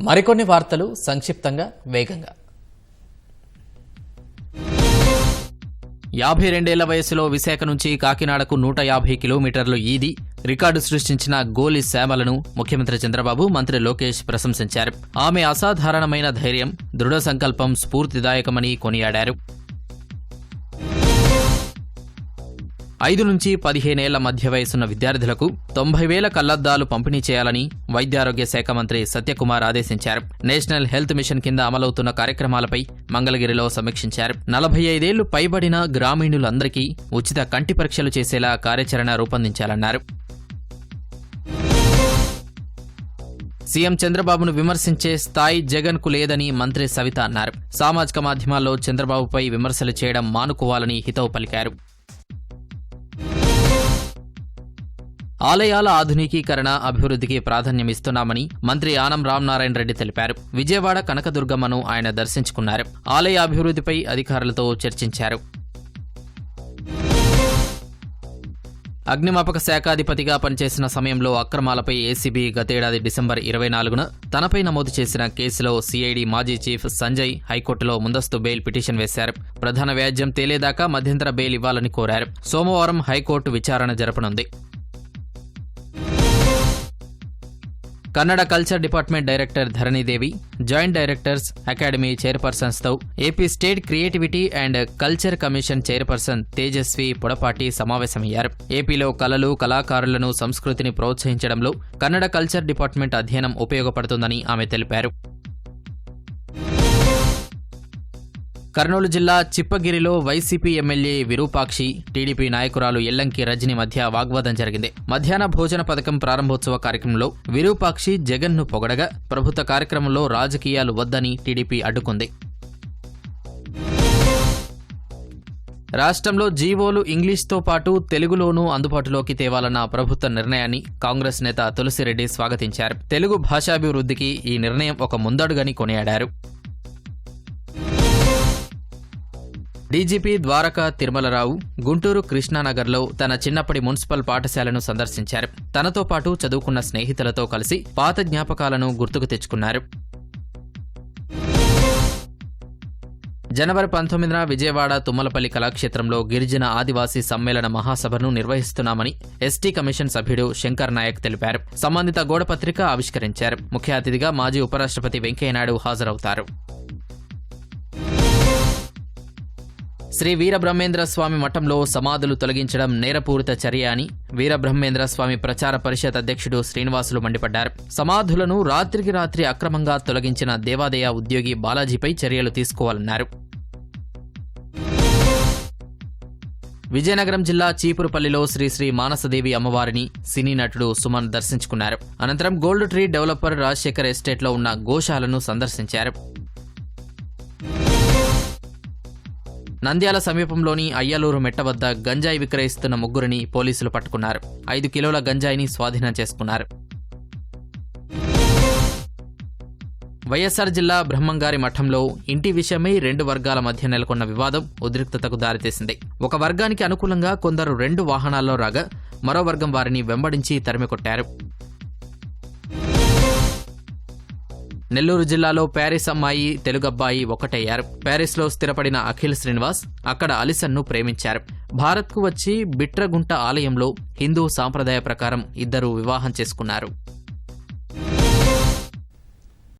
మరికొన్ని వార్తలు సంక్షిప్తంగా వేగంగా. 52 ఏళ్ల వయసులో విశాఖ నుంచి కాకినాడకు 150 కిలోమీటర్లు ఈది రికార్డు సృష్టించిన గోలి శ్యామలను ముఖ్యమంత్రి చంద్రబాబు, మంత్రి లోకేష్ ప్రశంసించారు. ఆమె అసాధారణమైన ధైర్యం, దృఢ సంకల్పం స్ఫూర్తిదాయకమని కొనియాడారు. 5 నుంచి 15 ఏళ్ల మధ్య వయసున్న విద్యార్థులకు 90,000 కళ్లద్దాలు పంపిణీ చేయాలని వైద్యారోగ్య శాఖ మంత్రి సత్యకుమార్ ఆదేశించారు. నేషనల్ హెల్త్ మిషన్ కింద అమలవుతున్న కార్యక్రమాలపై మంగళగిరిలో సమీక్షించారు. 45 ఏళ్లు పైబడిన గ్రామీణులందరికీ ఉచిత కంటి పరీక్షలు చేసేలా కార్యాచరణ రూపొందించాలన్నారు. సీఎం చంద్రబాబును విమర్శించే స్థాయి జగన్కు లేదని మంత్రి సవిత అన్నారు. సామాజిక మాధ్యమాల్లో చంద్రబాబుపై విమర్శలు చేయడం మానుకోవాలని హితవు పలికారు. ఆలయాల ఆధునికీకరణ, అభివృద్ధికి ప్రాధాన్యమిస్తున్నామని మంత్రి ఆనం రామనారాయణ రెడ్డి తెలిపారు. విజయవాడ కనకదుర్గమ్మను ఆయన దర్శించుకున్నారు. ఆలయ అభివృద్ధిపై అధికారులతో చర్చించారు. అగ్నిమాపక శాఖాధిపతిగా పనిచేసిన సమయంలో అక్రమాలపై ఏసీబీ గతేడాది డిసెంబర్ 24న తనపై నమోదు చేసిన కేసులో సీఐడీ మాజీ చీఫ్ సంజయ్ హైకోర్టులో ముందస్తు బెయిల్ పిటిషన్ వేశారు. ప్రధాన వ్యాజ్యం తేలేదాకా మధ్యంతర బెయిల్ ఇవ్వాలని కోరారు. సోమవారం హైకోర్టు విచారణ జరపనుంది. Kannada culture department director Dharanidevi, joint directors academy చైర్పర్సన్స్తో AP state creativity and culture commission chairperson Tejaswi Podapati సమావేశమయ్యారు. ఏపీలో కళలు, కళాకారులను, సంస్కృతిని ప్రోత్సహించడంలో కన్నడ కల్చర్ డిపార్ట్మెంట్ అధ్యయనం ఉపయోగపడుతుందని ఆమె తెలిపారు. కర్నూలు జిల్లా చిప్పగిరిలో వైసీపీ ఎమ్మెల్యే విరూపాక్షి, టీడీపీ నాయకురాలు ఎల్లంకి రజని మధ్య వాగ్వాదం జరిగింది. మధ్యాహ్న భోజన పథకం ప్రారంభోత్సవ కార్యక్రమంలో విరూపాక్షి జగన్ను పొగడగా ప్రభుత్వ కార్యక్రమంలో రాజకీయాలు వద్దని టీడీపీ అడ్డుకుంది. రాష్ట్రంలో జీవోలు ఇంగ్లీష్తో పాటు తెలుగులోనూ అందుబాటులోకి తేవాలన్న ప్రభుత్వ నిర్ణయాన్ని కాంగ్రెస్ నేత తులసిరెడ్డి స్వాగతించారు. తెలుగు భాషాభివృద్ధికి ఈ నిర్ణయం ఒక ముందడుగని కొనియాడారు. డీజీపీ ద్వారకా తిరుమలరావు గుంటూరు కృష్ణానగర్లో తన చిన్నప్పటి మున్సిపల్ పాఠశాలను సందర్శించారు. తనతో పాటు చదువుకున్న స్నేహితులతో కలిసి పాత జ్ఞాపకాలను గుర్తుకు తెచ్చుకున్నారు. జనవరి 19న విజయవాడ తుమ్మలపల్లి కళాక్షేత్రంలో గిరిజన ఆదివాసీ సమ్మేళన మహాసభను నిర్వహిస్తున్నామని ఎస్టీ కమిషన్ సభ్యుడు శంకర్ నాయక్ తెలిపారు. సంబంధిత గోడపత్రిక ఆవిష్కరించారు. ముఖ్య అతిథిగా మాజీ ఉపరాష్ట్రపతి వెంకయ్యనాయుడు హాజరవుతారు. శ్రీ వీరబ్రహ్మేంద్ర స్వామి మఠంలో సమాధులు తొలగించడం నేరపూరిత చర్య అని వీరబ్రహ్మేంద్ర స్వామి ప్రచార పరిషత్ అధ్యక్షుడు శ్రీనివాసులు మండిపడ్డారు. సమాధులను రాత్రికి రాత్రి అక్రమంగా తొలగించిన దేవాదాయ ఉద్యోగి బాలాజీపై చర్యలు తీసుకోవాలన్నారు. విజయనగరం జిల్లా చీపురుపల్లిలో శ్రీ మానసదేవి అమ్మవారిని సినీ నటుడు సుమన్ దర్శించుకున్నారు. అనంతరం గోల్డ్ ట్రీ డెవలపర్ రాజశేఖర్ ఎస్టేట్లో ఉన్న గోశాలను సందర్శించారు. నంద్యాల సమీపంలోని అయ్యలూరు మెట్ట వద్ద గంజాయి విక్రయిస్తున్న ముగ్గురిని పోలీసులు పట్టుకున్నారు. 5 కిలోల గంజాయిని స్వాధీనం చేసుకున్నారు. వైఎస్సార్ జిల్లా బ్రహ్మంగారి మఠంలో ఇంటి విషయమై 2 వర్గాల మధ్య నెలకొన్న వివాదం ఉద్రిక్తతకు దారితీసింది. ఒక వర్గానికి అనుకూలంగా కొందరు 2 వాహనాల్లో రాగా మరో వర్గం వారిని వెంబడించి తరిమికొట్టారు. నెల్లూరు జిల్లాలో ప్యారిస్ అమ్మాయి, తెలుగబ్బాయి ఒకటయ్యారు. ప్యారిస్లో స్థిరపడిన అఖిల్ శ్రీనివాస్ అక్కడ అలిసన్ను ప్రేమించారు. భారత్కు వచ్చి బిట్రగుంట ఆలయంలో హిందూ సాంప్రదాయ ప్రకారం ఇద్దరు వివాహం చేసుకున్నారు.